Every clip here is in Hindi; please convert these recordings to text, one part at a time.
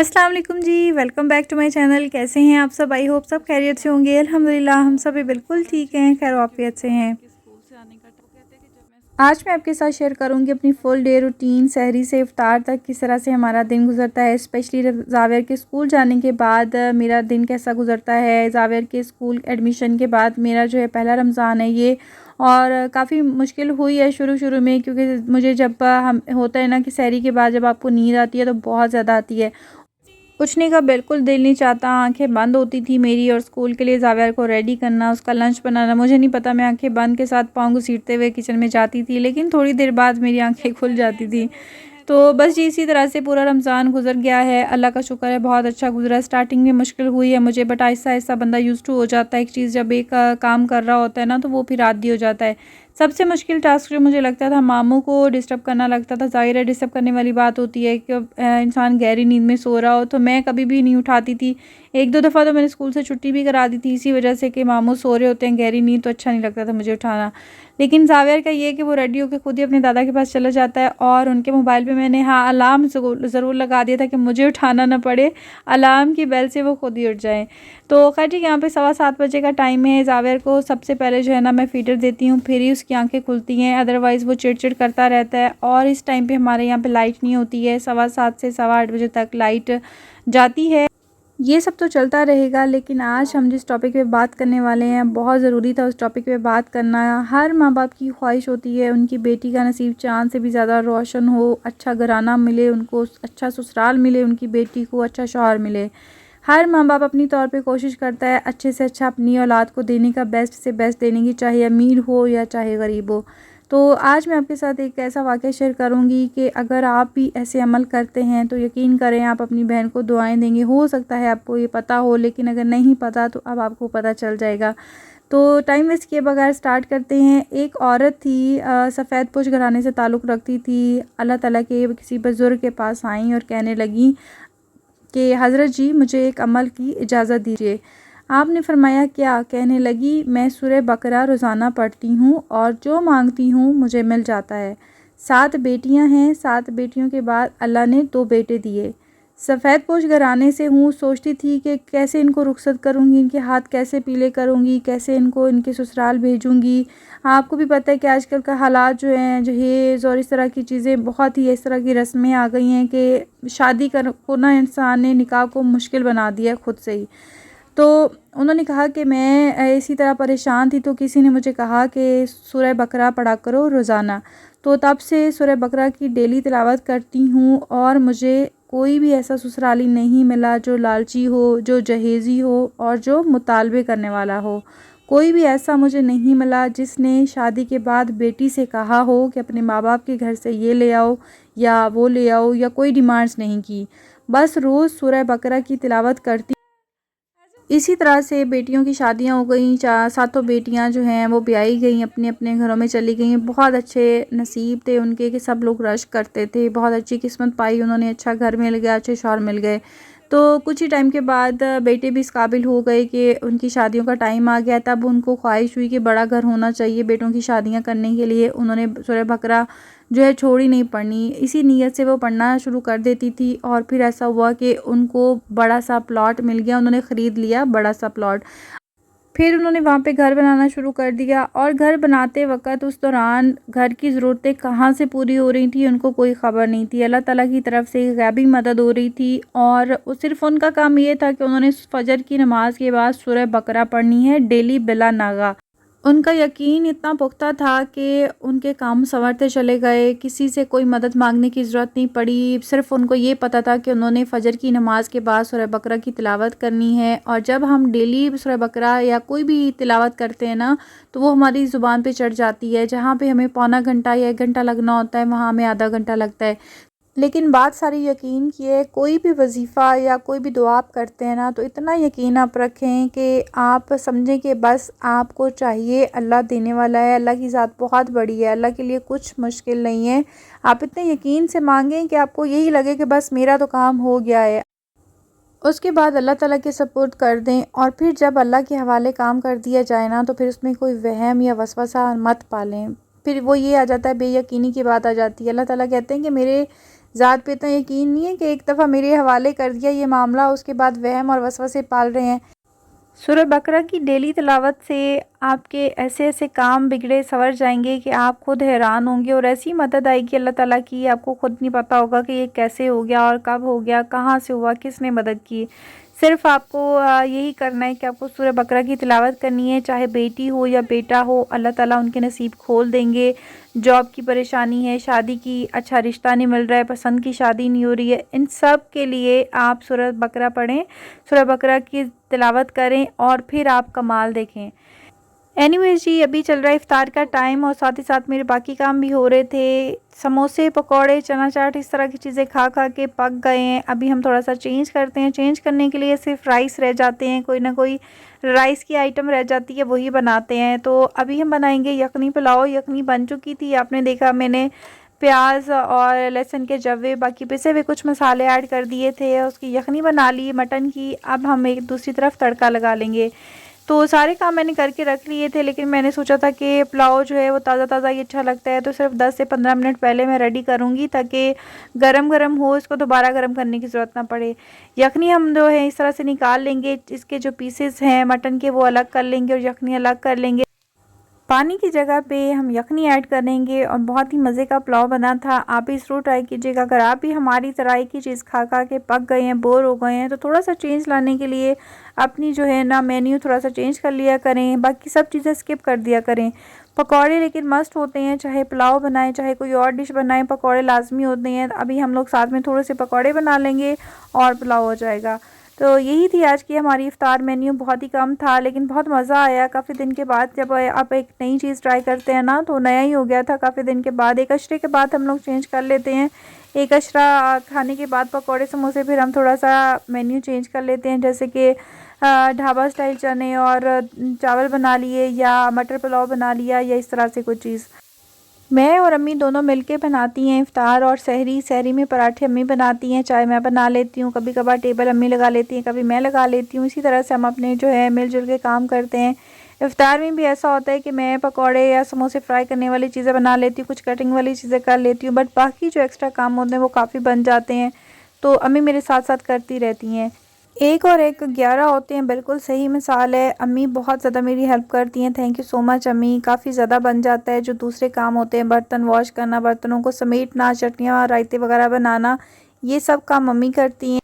अस्सलाम वालेकुम जी, welcome back to my channel. कैसे हैं आप सब? आई होप सब खैरियत से होंगे। अल्हम्दुलिल्लाह हम सब भी बिल्कुल ठीक हैं, खैर वाफियत से हैं। आज मैं आपके साथ शेयर करूंगी अपनी फुल डे रूटीन, सहरी से इफ्तार तक किस तरह से हमारा दिन गुजरता है। स्पेशली ज़ावियर के स्कूल जाने के बाद मेरा दिन कैसा गुजरता है। ज़ावियर के स्कूल एडमिशन के बाद मेरा जो है पहला रमज़ान है ये, और काफ़ी मुश्किल हुई है शुरू शुरू में, क्योंकि मुझे जब हम होता है ना कि सहरी के बाद जब आपको नींद आती है तो बहुत ज़्यादा आती है, उठने का बिल्कुल दिल नहीं चाहता, आंखें बंद होती थी मेरी। और स्कूल के लिए ज़ावियर को रेडी करना, उसका लंच बनाना, मुझे नहीं पता, मैं आंखें बंद के साथ पाँव घसीटते हुए किचन में जाती थी, लेकिन थोड़ी देर बाद मेरी आंखें खुल जाती थी। तो बस जी इसी तरह से पूरा रमज़ान गुजर गया है। अल्लाह का शुक्र है बहुत अच्छा गुजरा। स्टार्टिंग में मुश्किल हुई है मुझे, बट आहिस्ता आहिस्ता बंदा यूज़ टू हो जाता है। एक चीज़ जब एक काम कर रहा होता है ना, तो वो फिर आदी हो जाता है। सबसे मुश्किल टास्क जो मुझे लगता था, मामू को डिस्टर्ब करना लगता था। ज़ाहिर है डिस्टर्ब करने वाली बात होती है कि इंसान गहरी नींद में सो रहा हो, तो मैं कभी भी नहीं उठाती थी। एक दो दफ़ा तो मैंने स्कूल से छुट्टी भी करा दी थी इसी वजह से कि मामू सो रहे होते हैं गहरी नींद, तो अच्छा नहीं लगता था मुझे उठाना। लेकिन ज़ावियर का ये है कि वो रेडी होकर खुद ही अपने दादा के पास चला जाता है, और उनके मोबाइल पे मैंने अलार्म ज़रूर लगा दिया था कि मुझे उठाना ना पड़े, अलार्म की बेल से वो खुद ही उठ जाएँ। तो खैर ठीक है, यहाँ पे 7:15 बजे का टाइम है। ज़ावियर को सबसे पहले जो है ना मैं फ़ीडर देती हूँ, फिर ही उसकी आंखें खुलती हैं, अदरवाइज़ वो चिड़चिड़ करता रहता है। और इस टाइम पे हमारे यहाँ पे लाइट नहीं होती है, 7:15 से 8:15 बजे तक लाइट जाती है। ये सब तो चलता रहेगा, लेकिन आज हम जिस टॉपिक पे बात करने वाले हैं बहुत ज़रूरी था उस टॉपिक पे बात करना। हर माँ बाप की ख्वाहिश होती है उनकी बेटी का नसीब चाँद से भी ज़्यादा रोशन हो, अच्छा घराना मिले उनको, अच्छा ससुराल मिले, उनकी बेटी को अच्छा शौहर मिले। हर माँ बाप अपनी तौर पे कोशिश करता है अच्छे से अच्छा अपनी औलाद को देने का, बेस्ट से बेस्ट देने की, चाहे अमीर हो या चाहे गरीब हो। तो आज मैं आपके साथ एक ऐसा वाक़या शेयर करूंगी कि अगर आप भी ऐसे अमल करते हैं तो यकीन करें आप अपनी बहन को दुआएं देंगे। हो सकता है आपको ये पता हो, लेकिन अगर नहीं पता तो अब आपको पता चल जाएगा। तो टाइम वेस्ट किए बगैर स्टार्ट करते हैं। एक औरत थी, सफ़ेद पोश घराने से ताल्लुक़ रखती थी। अल्लाह ताला के किसी बुज़ुर्ग के पास आई और कहने लगी कि हज़रत जी मुझे एक अमल की इजाज़त दीजिए। आपने फरमाया क्या? कहने लगी मैं सूरह बकरा रोज़ाना पढ़ती हूँ और जो मांगती हूँ मुझे मिल जाता है। 7 बेटियाँ हैं, 7 बेटियों के बाद अल्लाह ने 2 बेटे दिए। सफ़ेद पोश घराने से हूँ, सोचती थी कि कैसे इनको रुखसत करूँगी, इनके हाथ कैसे पीले करूँगी, कैसे इनको इनके ससुराल भेजूँगी। आपको भी पता है कि आजकल का हालात जो हैं, जहेज़ और इस तरह की चीज़ें, बहुत ही इस तरह की रस्में आ गई हैं कि शादी कर को ना इंसान ने निकाह को मुश्किल बना दिया खुद से ही। तो उन्होंने कहा कि मैं इसी तरह परेशान थी, तो किसी ने मुझे कहा कि सूरह बकरा पढ़ा करो रोज़ाना। तो तब से सूरह बकरा की डेली तिलावत करती हूँ, और मुझे कोई भी ऐसा ससुराली नहीं मिला जो लालची हो, जो जहेज़ी हो और जो मुतालबे करने वाला हो। कोई भी ऐसा मुझे नहीं मिला जिसने शादी के बाद बेटी से कहा हो कि अपने माँ बाप के घर से ये ले आओ या वो ले आओ, या कोई डिमांड्स नहीं की। बस रोज़ सूरह बकरा की तिलावत करती। इसी तरह से बेटियों की शादियां हो गई, 7 बेटियां जो हैं वो ब्याही गई, अपने अपने घरों में चली गई। बहुत अच्छे नसीब थे उनके कि सब लोग रश करते थे, बहुत अच्छी किस्मत पाई उन्होंने, अच्छा घर मिल गया, अच्छे शौहर मिल गए। तो कुछ ही टाइम के बाद बेटे भी इस काबिल हो गए कि उनकी शादियों का टाइम आ गया। तब उनको ख्वाहिश हुई कि बड़ा घर होना चाहिए बेटों की शादियां करने के लिए। उन्होंने सूरह बकरा जो है छोड़ ही नहीं पढ़नी, इसी नीयत से वो पढ़ना शुरू कर देती थी। और फिर ऐसा हुआ कि उनको बड़ा सा प्लॉट मिल गया, उन्होंने ख़रीद लिया बड़ा सा प्लॉट। फिर उन्होंने वहाँ पे घर बनाना शुरू कर दिया, और घर बनाते वक़्त उस दौरान घर की ज़रूरतें कहाँ से पूरी हो रही थी उनको कोई ख़बर नहीं थी। अल्लाह ताला की तरफ से गैबी मदद हो रही थी, और वो सिर्फ़ उनका काम ये था कि उन्होंने फ़जर की नमाज के बाद सूरह बकरा पढ़नी है डेली बिला नागा। उनका यकीन इतना पुख्ता था कि उनके काम संवरते चले गए, किसी से कोई मदद मांगने की ज़रूरत नहीं पड़ी। सिर्फ़ उनको ये पता था कि उन्होंने फ़जर की नमाज के बाद सूरह बकरा की तिलावत करनी है। और जब हम डेली सूरह बकरा या कोई भी तिलावत करते हैं ना, तो वो हमारी ज़ुबान पे चढ़ जाती है। जहाँ पे हमें पौना घंटा या 1 घंटा लगना होता है, वहाँ हमें आधा घंटा लगता है। लेकिन बात सारी यकीन की है। कोई भी वजीफ़ा या कोई भी दुआ आप करते हैं ना, तो इतना यकीन आप रखें कि आप समझें कि बस आपको चाहिए, अल्लाह देने वाला है, अल्लाह की ज़ात बहुत बड़ी है, अल्लाह के लिए कुछ मुश्किल नहीं है। आप इतने यकीन से मांगें कि आपको यही लगे कि बस मेरा तो काम हो गया है। उसके बाद अल्लाह ताला के सपुर्द कर दें, और फिर जब अल्लाह के हवाले काम कर दिया जाए ना, तो फिर उसमें कोई वहम या वसवसा मत पालें। फिर वो ये आ जाता है, बेयकीनी की बात आ जाती है। अल्लाह ताला कहते हैं कि मेरे ज़ात पे तो यकीन नहीं है कि एक दफ़ा मेरे हवाले कर दिया ये मामला, उसके बाद वहम और वसवसे पाल रहे हैं। सूरह बकरा की डेली तिलावत से आपके ऐसे ऐसे काम बिगड़े सवर जाएंगे कि आप खुद हैरान होंगे, और ऐसी मदद आएगी अल्लाह ताला की, आपको खुद नहीं पता होगा कि ये कैसे हो गया और कब हो गया, कहाँ से हुआ, किसने मदद की। सिर्फ आपको यही करना है कि आपको सूरह बकरा की तिलावत करनी है, चाहे बेटी हो या बेटा हो, अल्लाह ताला उनके नसीब खोल देंगे। जॉब की परेशानी है, शादी की अच्छा रिश्ता नहीं मिल रहा है, पसंद की शादी नहीं हो रही है, इन सब के लिए आप सूरह बकरा पढ़ें, सूरह बकरा की तिलावत करें और फिर आप कमाल देखें। एनीवेज जी, अभी चल रहा है इफ्तार का टाइम और साथ ही साथ मेरे बाकी काम भी हो रहे थे। समोसे, पकौड़े, चना चाट, इस तरह की चीज़ें खा खा के पक गए हैं। अभी हम थोड़ा सा चेंज करते हैं। चेंज करने के लिए सिर्फ राइस रह जाते हैं, कोई ना कोई राइस की आइटम रह जाती है, वही बनाते हैं। तो अभी हम बनाएंगे यखनी पुलाव। यखनी बन चुकी थी, आपने देखा, मैंने प्याज और लहसुन के जवे, बाकी पिसे हुए कुछ मसाले ऐड कर दिए थे, उसकी यखनी बना ली मटन की। अब हम एक दूसरी तरफ तड़का लगा लेंगे। तो सारे काम मैंने करके रख लिए थे, लेकिन मैंने सोचा था कि पुलाव जो है वो ताज़ा ताज़ा ही अच्छा लगता है, तो सिर्फ 10 से 15 मिनट पहले मैं रेडी करूँगी ताकि गरम गरम हो, इसको दोबारा गरम करने की ज़रूरत ना पड़े। यखनी हम जो है इस तरह से निकाल लेंगे, इसके जो पीसेस हैं मटन के वो अलग कर लेंगे और यखनी अलग कर लेंगे। पानी की जगह पे हम यखनी ऐड करेंगे और बहुत ही मज़े का पुलाव बना था। आप भी ज़रूर ट्राई कीजिएगा। अगर आप भी हमारी तरह एक ही चीज़ खा खा के पक गए हैं, बोर हो गए हैं, तो थोड़ा सा चेंज लाने के लिए अपनी जो है ना मेन्यू थोड़ा सा चेंज कर लिया करें, बाकी सब चीज़ें स्किप कर दिया करें। पकौड़े लेकिन मस्त होते हैं, चाहे पुलाव बनाएं चाहे कोई और डिश बनाएं, पकौड़े लाजमी होते हैं। अभी हम लोग साथ में थोड़े से पकौड़े बना लेंगे और पुलाव हो जाएगा। तो यही थी आज की हमारी इफ्तार मेन्यू। बहुत ही कम था लेकिन बहुत मज़ा आया। काफ़ी दिन के बाद जब आप एक नई चीज़ ट्राई करते हैं ना, तो नया ही हो गया था। काफ़ी दिन के बाद, एक अशरे के बाद हम लोग चेंज कर लेते हैं। एक अशरा खाने के बाद पकौड़े समोसे, फिर हम थोड़ा सा मेन्यू चेंज कर लेते हैं, जैसे कि ढाबा स्टाइल चने और चावल बना लिए, या मटर पुलाव बना लिया, या इस तरह से कोई चीज़। मैं और अम्मी दोनों मिलके बनाती हैं इफ़्तार और सहरी। सहरी में पराठे अम्मी बनाती हैं, चाय मैं बना लेती हूँ, कभी कभार टेबल अम्मी लगा लेती हैं, कभी मैं लगा लेती हूँ। इसी तरह से हम अपने जो है मिलजुल के काम करते हैं। इफ़्तार में भी ऐसा होता है कि मैं पकौड़े या समोसे फ्राई करने वाली चीज़ें बना लेती हूँ, कुछ कटिंग वाली चीज़ें कर लेती हूँ, बट बाकी जो एक्स्ट्रा काम होते हैं वो काफ़ी बन जाते हैं, तो अम्मी मेरे साथ साथ करती रहती हैं। एक और एक 11 होते हैं, बिल्कुल सही मिसाल है। अम्मी बहुत ज़्यादा मेरी हेल्प करती हैं, थैंक यू सो मच अम्मी। काफ़ी ज़्यादा बन जाता है जो दूसरे काम होते हैं, बर्तन वॉश करना, बर्तनों को समेटना, चटनियाँ रायते वगैरह बनाना, ये सब काम मम्मी करती हैं।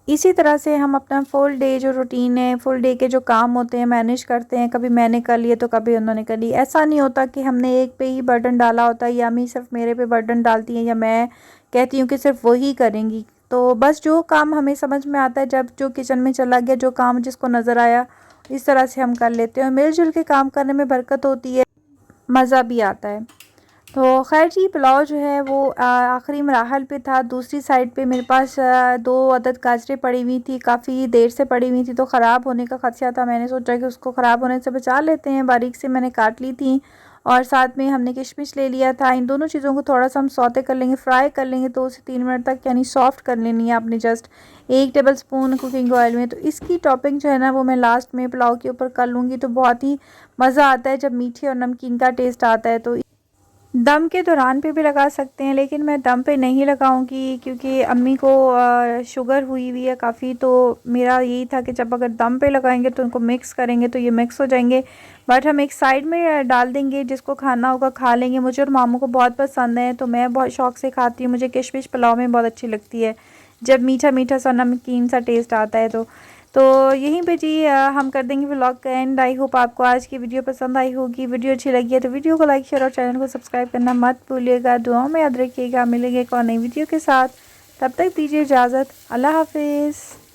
इसी तरह से हम अपना फुल डे जो रूटीन है, फुल डे के जो काम होते हैं मैनेज करते हैं। कभी मैंने कर लिए तो कभी उन्होंने कर ली। ऐसा नहीं होता कि हमने एक पे ही बर्डन डाला होता है, या अम्मी सिर्फ मेरे पे बर्डन डालती हैं, या मैं कहती हूँ कि सिर्फ वही करेंगी। तो बस जो काम हमें समझ में आता है, जब जो किचन में चला गया, जो काम जिसको नज़र आया, इस तरह से हम कर लेते हैं। मिलजुल के काम करने में बरकत होती है, मज़ा भी आता है। तो खैर जी, पुलाव जो है वो आखिरी मराहल पे था। दूसरी साइड पे मेरे पास 2 अदद गाजरें पड़ी हुई थी, काफ़ी देर से पड़ी हुई थी, तो ख़राब होने का खदशा था। मैंने सोचा कि उसको ख़राब होने से बचा लेते हैं, बारीक से मैंने काट ली थी। और साथ में हमने किशमिश ले लिया था। इन दोनों चीज़ों को थोड़ा सा हम सौते कर लेंगे, फ्राई कर लेंगे 2 से 3 मिनट तक, यानी सॉफ्ट कर लेनी है आपने just 1 table spoon cooking oil में। तो इसकी टॉपिंग जो है ना वो मैं लास्ट में पुलाव के ऊपर कर लूँगी। तो बहुत ही मज़ा आता है जब मीठे और नमकीन का टेस्ट आता है। तो दम के दौरान पे भी लगा सकते हैं, लेकिन मैं दम पे नहीं लगाऊंगी क्योंकि अम्मी को शुगर हुई हुई है काफ़ी। तो मेरा यही था कि जब अगर दम पे लगाएंगे तो उनको मिक्स करेंगे तो ये मिक्स हो जाएंगे, बट हम एक साइड में डाल देंगे, जिसको खाना होगा खा लेंगे। मुझे और मामू को बहुत पसंद है, तो मैं बहुत शौक़ से खाती हूँ। मुझे किशमिश पुलाव में बहुत अच्छी लगती है, जब मीठा मीठा सा नमकीन सा टेस्ट आता है। तो यहीं पे जी हम कर देंगे व्लॉग का एंड। आई होप आपको आज की वीडियो पसंद आई होगी। वीडियो अच्छी लगी है तो वीडियो को लाइक, शेयर और चैनल को सब्सक्राइब करना मत भूलिएगा। दुआओं में याद रखिएगा। मिलेंगे एक और नई वीडियो के साथ, तब तक दीजिए इजाज़त। अल्लाह हाफिज़।